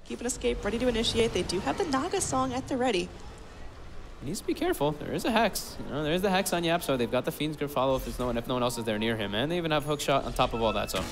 Keep an escape, ready to initiate. They do have the Naga song at the ready. He needs to be careful. There is a Hex. You know, there is the Hex on Yap, so they've got the Fiend's gonna follow if no one else is there near him. And they even have Hook Shot on top of all that, so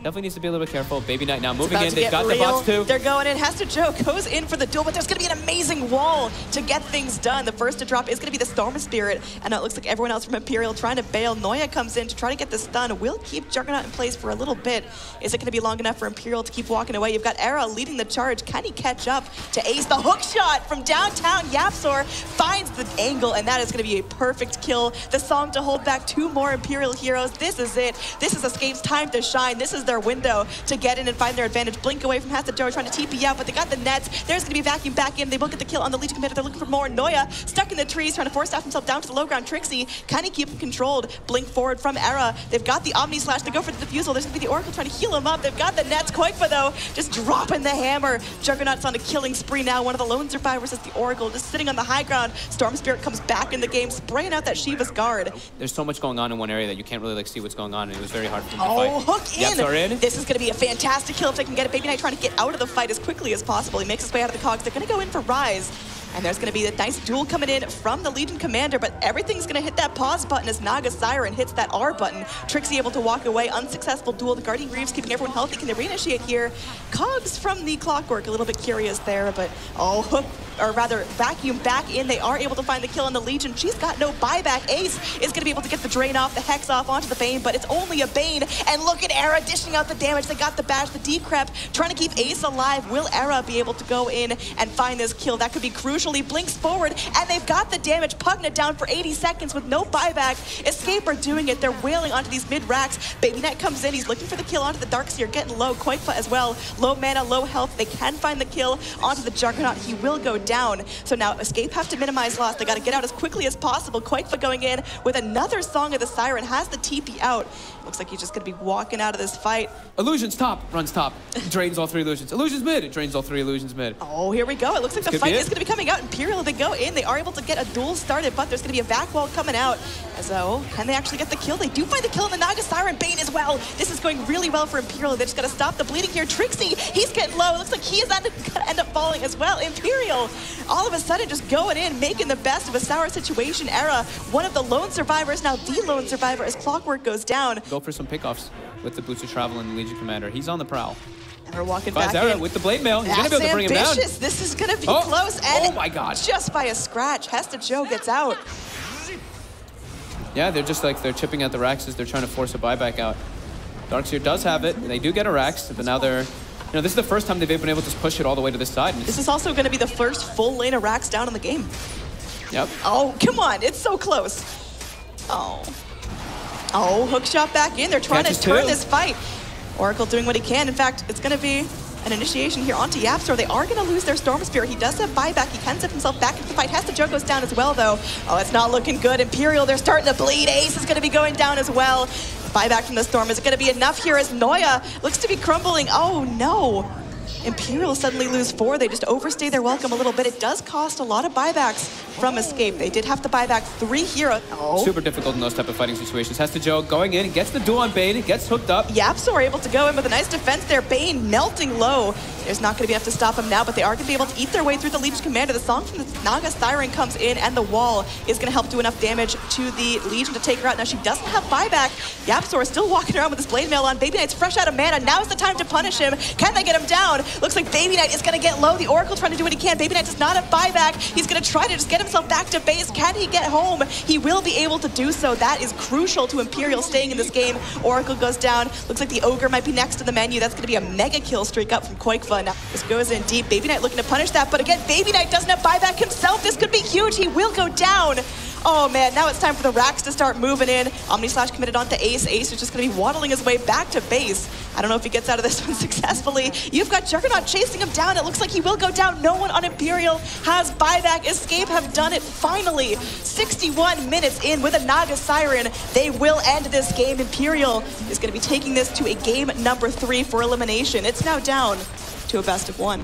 definitely needs to be a little bit careful. Baby Knight now moving in. They've got the bots too. They're going in. Hasta Joe goes in for the duel, but there's going to be an amazing wall to get things done. The first to drop is going to be the Storm Spirit, and it looks like everyone else from Imperial trying to bail. Noya comes in to try to get the stun. Will keep Juggernaut in place for a little bit. Is it going to be long enough for Imperial to keep walking away? You've got Era leading the charge. Can he catch up to ace the hook shot from downtown? Yapzor finds the angle, and that is going to be a perfect kill. The song to hold back two more Imperial heroes. This is it. This is Escape's time to shine. This is their window to get in and find their advantage. Blink away from Hasta Joe trying to TP out, but they got the nets. There's going to be vacuum back in. They will get the kill on the Legion Commander. They're looking for more. Noya stuck in the trees trying to force staff himself down to the low ground. Trixie, can he keep him controlled? Blink forward from Era. They've got the Omni Slash. They go for the defusal. There's going to be the Oracle trying to heal him up. They've got the nets. Koikfa though, just dropping the hammer. Juggernaut's on a killing spree now. One of the lone survivors is the Oracle, just sitting on the high ground. Storm Spirit comes back in the game, spraying out that Shiva's guard. There's so much going on in one area that you can't really see what's going on, and it was very hard for them to fight. Hook in. Yaps are in. This is going to be a fantastic kill if they can get it. Baby Knight trying to get out of the fight as quickly as possible. He makes his way out of the cogs. They're going to go in for Rise. And there's going to be a nice duel coming in from the Legion Commander, but everything's going to hit that pause button as Naga Siren hits that R button. Trixie able to walk away. Unsuccessful duel. The Guardian Greaves keeping everyone healthy. Can they reinitiate here? Cogs from the Clockwork, a little bit curious there, but Hook, or rather vacuum back in. They are able to find the kill on the Legion. She's got no buyback. Ace is going to be able to get the Drain off, the Hex off onto the Bane, but it's only a Bane. And look at Era dishing out the damage. They got the bash, the decrep, trying to keep Ace alive. Will Era be able to go in and find this kill? That could be crucial. He blinks forward, and they've got the damage. Pugna down for 80 seconds with no buyback. Escape are doing it. They're wailing onto these mid-racks. Baby Knight comes in. He's looking for the kill onto the Darkseer, getting low. Koikfa as well. Low mana, low health. They can find the kill onto the Juggernaut. He will go down. So now Escape have to minimize loss. They got to get out as quickly as possible. Koikfa going in with another Song of the Siren. Has the TP out. Looks like he's just going to be walking out of this fight. Illusions top, runs top, drains all three Illusions. Illusions mid, it drains all three Illusions mid. Oh, here we go. It looks like the fight is going to be coming out. Imperial, they go in. They are able to get a duel started, but there's going to be a vac wall coming out. So, can they actually get the kill? They do find the kill on the Naga Siren Bane as well. This is going really well for Imperial. They just got to stop the bleeding here. Trixie, he's getting low. It looks like he's going to end up falling as well. Imperial, all of a sudden just going in, making the best of a sour situation. Era, one of the lone survivors, now the lone survivor as Clockwork goes down. Go for some pickoffs with the Boots of Travel and the Legion Commander. He's on the prowl. And we're walking back Era in. with the Blade Mail. He's going to be able to bring him down. This is going to be close. And oh my God. Just by a scratch, Hasta Joe gets out. Yeah, they're just like, they're chipping at the racks as they're trying to force a buyback out. Darkseer does have it, and they do get a Rax, but now they're, this is the first time they've been able to push it all the way to this side. This is also going to be the first full lane of Rax down in the game. Yep. Oh, come on, it's so close. Oh, hook shot back in. They're trying to turn this fight. Oracle doing what he can. In fact, it's going to be an initiation here onto Yapzor. They are going to lose their Storm Spirit. He does have buyback. He can zip himself back into the fight. Hasta Joe goes down as well, though. Oh, it's not looking good. Imperial, they're starting to bleed. Ace is going to be going down as well. Buyback from the Storm. Is it going to be enough here as Noya looks to be crumbling? Oh, no. Imperial suddenly lose 4. They just overstay their welcome a little bit. It does cost a lot of buybacks from Escape. They did have to buy back 3 heroes. Super difficult in those type of fighting situations. Hasta Joe going in, gets the duel on Bane, gets hooked up. Yapzor able to go in with a nice defense there. Bane melting low. There's not going to be enough to stop him now, but they are going to be able to eat their way through the Legion Commander. The song from the Naga Siren comes in, and the wall is going to help do enough damage to the Legion to take her out. Now she doesn't have buyback. Yapzor is still walking around with his Blade Mail on. Baby Knight's fresh out of mana. Now is the time to punish him. Can they get him down? Looks like Baby Knight is going to get low. The Oracle trying to do what he can. Baby Knight does not have buyback. He's going to try to just get himself back to base. Can he get home? He will be able to do so. That is crucial to Imperial staying in this game. Oracle goes down. Looks like the Ogre might be next in the menu. That's going to be a mega kill streak up from Koikfa. Now this goes in deep. Baby Knight looking to punish that, but again, Baby Knight doesn't have buyback himself. This could be huge. He will go down. Oh man, now it's time for the racks to start moving in. Omni Slash committed onto Ace. Ace is just going to be waddling his way back to base. I don't know if he gets out of this one successfully. You've got Juggernaut chasing him down. It looks like he will go down. No one on Imperial has buyback. Escape have done it finally. 61 minutes in with a Naga Siren. They will end this game. Imperial is going to be taking this to a game number 3 for elimination. It's now down to a best of 1.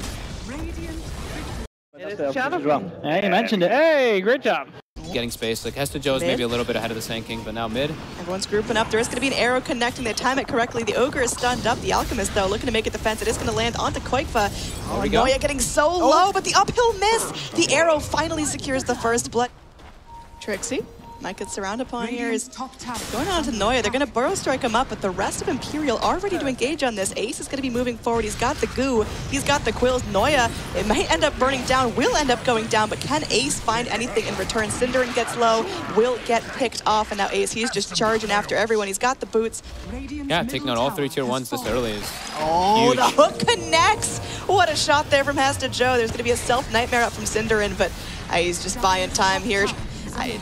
Yeah, you mentioned it. Hey, great job. getting space. Like Hesta Joe's maybe a little bit ahead of the Sand King, but now mid. Everyone's grouping up. There is going to be an arrow connecting. They time it correctly. The Ogre is stunned up. The Alchemist, though, looking to make it defense. It is going to land onto Koikfa. Oh, Noya getting so low, but the uphill miss. The arrow finally secures the first blood. Trixie might get surrounded upon here. Is going on to Noya. They're going to burrow strike him up, but the rest of Imperial are ready to engage on this. Ace is going to be moving forward. He's got the goo. He's got the quills. Noya, it might end up burning down, will end up going down, but can Ace find anything in return? Cinderin gets low, will get picked off, and now Ace, he's just charging after everyone. He's got the boots. Yeah, taking out all 3 tier 1s this early is huge. The hook connects. What a shot there from Hesta Joe. There's going to be a self-nightmare up from Cinderin, but he's just buying time here.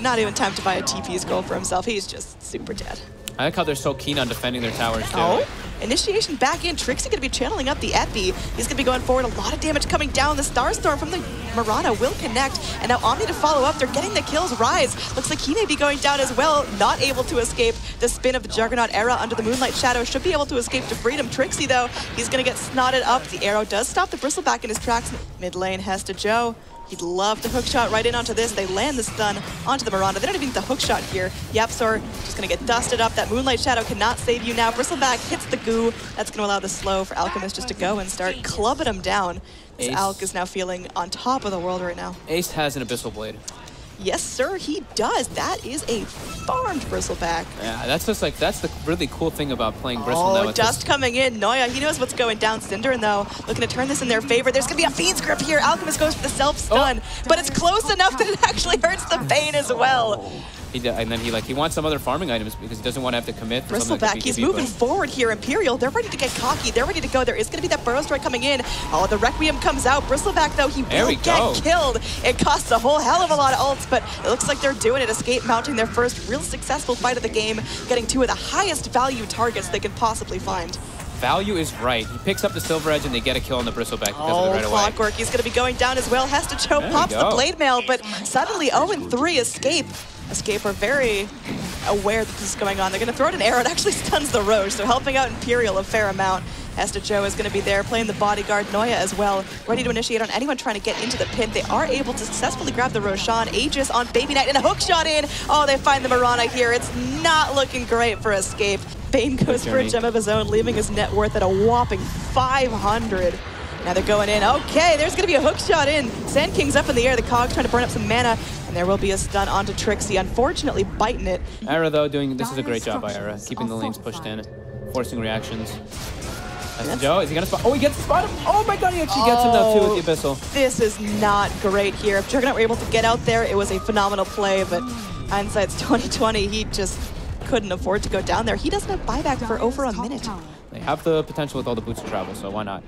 Not even time to buy a TP scroll for himself. He's just super dead. I like how they're so keen on defending their towers, too. Oh, initiation back in. Trixie going to be channeling up the Epi. He's going to be going forward. A lot of damage coming down. The Starstorm from the Mirana will connect. And now Omni to follow up. They're getting the kills. Rise looks like he may be going down as well. Not able to escape the spin of the Juggernaut Era under the Moonlight Shadow. Should be able to escape to freedom. Trixie, though, he's going to get snotted up. The arrow does stop the Bristleback in his tracks. Mid lane, Hesta Joe. He'd love to hookshot right in onto this. They land the stun onto the Miranda. They don't even get the hookshot here. Yapzor just going to get dusted up. That Moonlight Shadow cannot save you now. Bristleback hits the goo. That's going to allow the slow for Alchemist just to go and start clubbing him down. This Alc is now feeling on top of the world right now. Ace has an Abyssal Blade. Yes, sir, he does. That is a farmed Bristleback. Yeah, that's just like, that's the really cool thing about playing Bristle now. Oh, dust coming in. Noya, he knows what's going down. Cinderin, though, looking to turn this in their favor. There's going to be a Fiend's Grip here. Alchemist goes for the self-stun, but it's close enough that it actually hurts the Bane as well. And then he wants some other farming items because he doesn't want to have to commit. Bristleback, he's moving forward here. Imperial, they're ready to get cocky. They're ready to go. There is going to be that Burrow Strike coming in. Oh, the Requiem comes out. Bristleback, though, he will get killed. It costs a whole hell of a lot of ults, but it looks like they're doing it. Escape mounting their first real successful fight of the game, getting 2 of the highest value targets they can possibly find. Value is right. He picks up the Silver Edge and they get a kill on the Bristleback because of it right away. Clockwork, he's going to be going down as well. Hesta Joe pops the Blade Mail, but suddenly 0-3 Escape. Escape are very aware that this is going on. They're going to throw it an arrow. It actually stuns the Roche, so helping out Imperial a fair amount. Hesta Joe is going to be there playing the bodyguard. Noya as well, ready to initiate on anyone trying to get into the pit. They are able to successfully grab the Roshan. Aegis on Baby Knight and a hook shot in. Oh, they find the Mirana here. It's not looking great for Escape. Bane goes for a gem of his own, leaving his net worth at a whopping 500. Now they're going in. Okay, there's going to be a hook shot in. Sand King's up in the air. The Cog's trying to burn up some mana. And there will be a stun onto Trixie, unfortunately biting it. Era, though, this is a great job by Era, keeping the lanes pushed in, forcing reactions. Joe, is he going to spot? Oh, he gets the spot. Oh my god, he actually gets him now, too, with the Abyssal. This is not great here. If Juggernaut were able to get out there, it was a phenomenal play, but hindsight's 2020. He just couldn't afford to go down there. He doesn't have buyback for over a minute. They have the potential with all the boots to travel, so why not?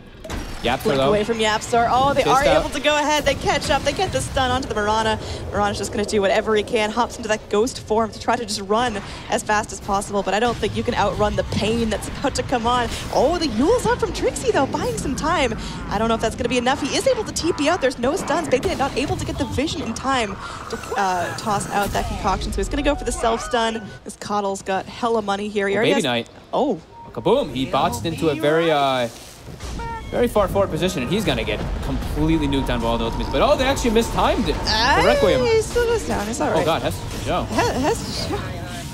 Yapzor, though. Away from Yapzor. Oh, they are able to go ahead. They catch up. They get the stun onto the Mirana. Mirana's just going to do whatever he can. Hops into that ghost form to try to just run as fast as possible. But I don't think you can outrun the pain that's about to come on. Oh, the Yule's up from Trixie, though, buying some time. I don't know if that's going to be enough. He is able to TP out. There's no stuns. Baby Knight not able to get the vision in time to toss out that concoction. So he's going to go for the self-stun. This Coddle's got hella money here. He Baby Knight. Oh. Kaboom. He botched into a very far forward position, and he's gonna get completely nuked down by all the ultimates. But oh, they actually mistimed it. The Requiem. He still goes down. It's all right. Oh god, Hesta Joe. Hesta Joe.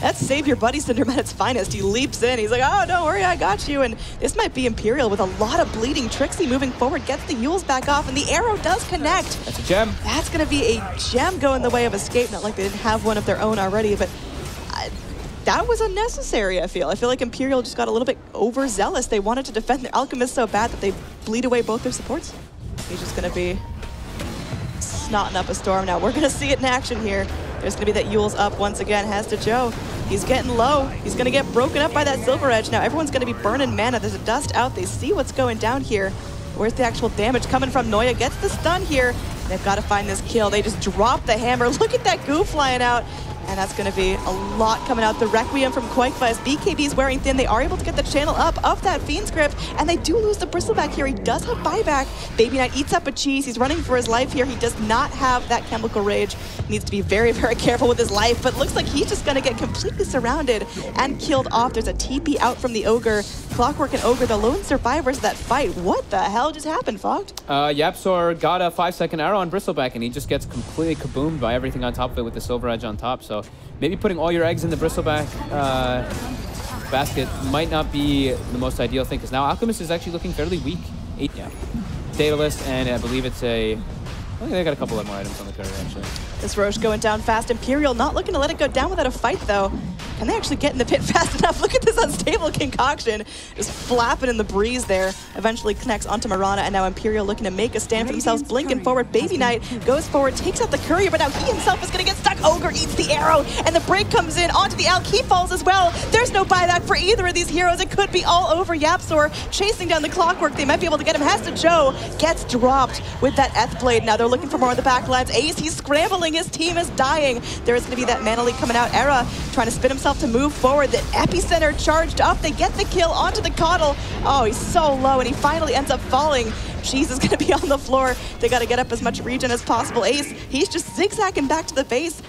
That's Save Your Buddy Syndrome at its finest. He leaps in. He's like, oh, don't worry, I got you. And this might be Imperial with a lot of bleeding. Trixie moving forward, gets the Yules back off, and the arrow does connect. That's a gem. That's going to be a gem going the way of Escape. Not like they didn't have one of their own already, but that was unnecessary, I feel. I feel like Imperial just got a little bit overzealous. They wanted to defend their Alchemist so bad that they bleed away both their supports. He's just going to be snotting up a storm now. We're going to see it in action here. There's going to be that Yule's up once again. Hesta Joe. He's getting low. He's going to get broken up by that Silver Edge. Now everyone's going to be burning mana. There's a dust out. They see what's going down here. Where's the actual damage coming from? Noya gets the stun here. They've got to find this kill. They just drop the hammer. Look at that goo flying out. And that's going to be a lot coming out. The Requiem from Koikfa as BKB is wearing thin. They are able to get the channel up of that Fiend's Grip, and they do lose the Bristleback here. He does have buyback. Baby Knight eats up a cheese. He's running for his life here. He does not have that Chemical Rage. He needs to be very, very careful with his life, but looks like he's just going to get completely surrounded and killed off. There's a TP out from the Ogre. Clockwork and Ogre, the lone survivors of that fight. What the hell just happened, Fogged? YapzOr got a 5-second arrow on Bristleback, and he just gets completely kaboomed by everything on top of it with the Silver Edge on top. So maybe putting all your eggs in the Bristleback basket might not be the most ideal thing, because now Alchemist is actually looking fairly weak. Daedalus, and I believe it's a... I think they got a couple of more items on the courier, actually. This Roche going down fast. Imperial not looking to let it go down without a fight, though. Can they actually get in the pit fast enough? Look at this unstable concoction. Just flapping in the breeze there. Eventually connects onto Mirana, and now Imperial looking to make a stand for themselves. Blinking forward. Baby Knight goes forward, takes out the courier, but now he himself is going to get stuck. Ogre eats the arrow, and the break comes in onto the Alk. He falls as well. There's no buyback for either of these heroes. It could be all over. YapzOr chasing down the Clockwork. They might be able to get him. Has to Joe. Gets dropped with that Eth Blade. Now they're looking for more on the backlines. Ace, he's scrambling. His team is dying. There is going to be that Mana Leak coming out. Era trying to spin himself to move forward. The Epicenter charged up. They get the kill onto the Coddle. Oh, he's so low, and he finally ends up falling. Cheese is going to be on the floor. They got to get up as much regen as possible. Ace, he's just zigzagging back to the base.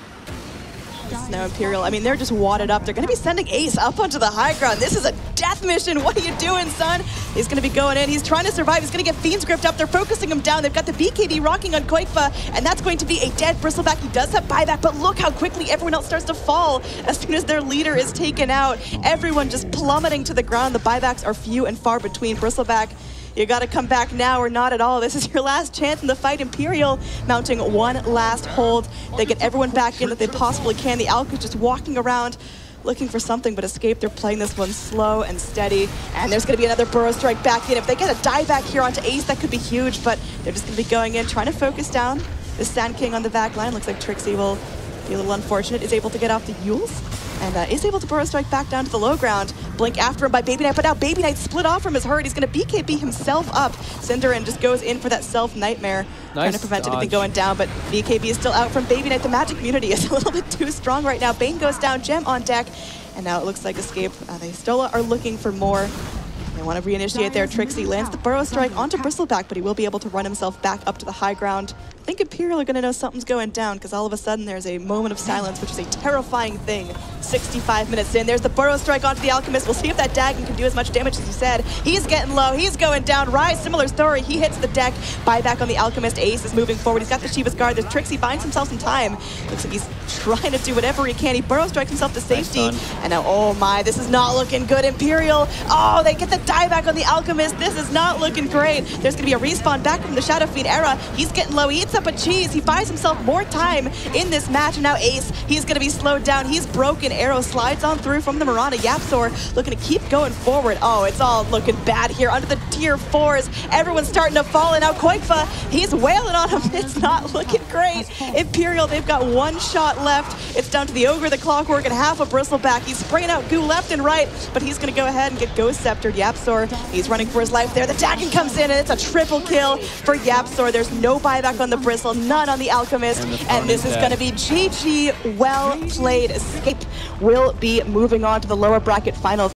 This is now Imperial. I mean, they're just wadded up. They're going to be sending Ace up onto the high ground. This is a death mission. What are you doing, son? He's going to be going in. He's trying to survive. He's going to get Fiends gripped up. They're focusing him down. They've got the BKB rocking on Koikfa, and that's going to be a dead Bristleback. He does have buyback, but look how quickly everyone else starts to fall as soon as their leader is taken out. Everyone just plummeting to the ground. The buybacks are few and far between. Bristleback, you got to come back now or not at all. This is your last chance in the fight. Imperial mounting one last hold. They get everyone back in that they possibly can. The Alk is just walking around looking for something but escape. They're playing this one slow and steady. And there's going to be another Burrow Strike back in. If they get a die back here onto Ace, that could be huge, but they're just going to be going in, trying to focus down the Sand King on the back line. Looks like Trixie will be a little unfortunate. Is able to get off the Yules. And is able to Burrow Strike back down to the low ground. Blink after him by Baby Knight, but now Baby Knight split off from his hurt. He's going to BKB himself up. Cinderin just goes in for that self-nightmare, trying to prevent anything going down, but BKB is still out from Baby Knight. The magic immunity is a little bit too strong right now. Bane goes down, Gem on deck, and now it looks like Escape. They still are looking for more. They want to reinitiate there. Trixie lands the Burrow Strike onto Bristleback, but he will be able to run himself back up to the high ground. I think Imperial are going to know something's going down, because all of a sudden there's a moment of silence, which is a terrifying thing. 65 minutes in, there's the Burrow Strike onto the Alchemist. We'll see if that Dagon can do as much damage as he said. He's getting low, he's going down. Rise, similar story, he hits the deck. Buyback on the Alchemist. Ace is moving forward. He's got the Shiva's Guard. There's Trixie, finds himself some time. Looks like he's trying to do whatever he can. He Burrow Strikes himself to safety. And now, oh my, this is not looking good. Imperial, oh, they get the dieback on the Alchemist. This is not looking great. There's going to be a respawn back from the Shadow Fiend. Era, he's getting low. He eats up a cheese. He buys himself more time in this match. And now Ace, he's going to be slowed down. He's broken. Arrow slides on through from the Mirana. YapzOr looking to keep going forward. Oh, it's all looking bad here under the tier 4s. Everyone's starting to fall in. Now Koikfa, he's wailing on him. It's not looking great. Imperial, they've got one shot left. It's down to the Ogre, the Clockwork, and half a Bristleback. He's spraying out goo left and right, but he's going to go ahead and get Ghost Sceptered. YapzOr, he's running for his life there. The Dagon comes in, and it's a triple kill for YapzOr. There's no buyback on the Bristle, none on the Alchemist, and this is going to be GG. Well played. Escape will be moving on to the lower bracket finals.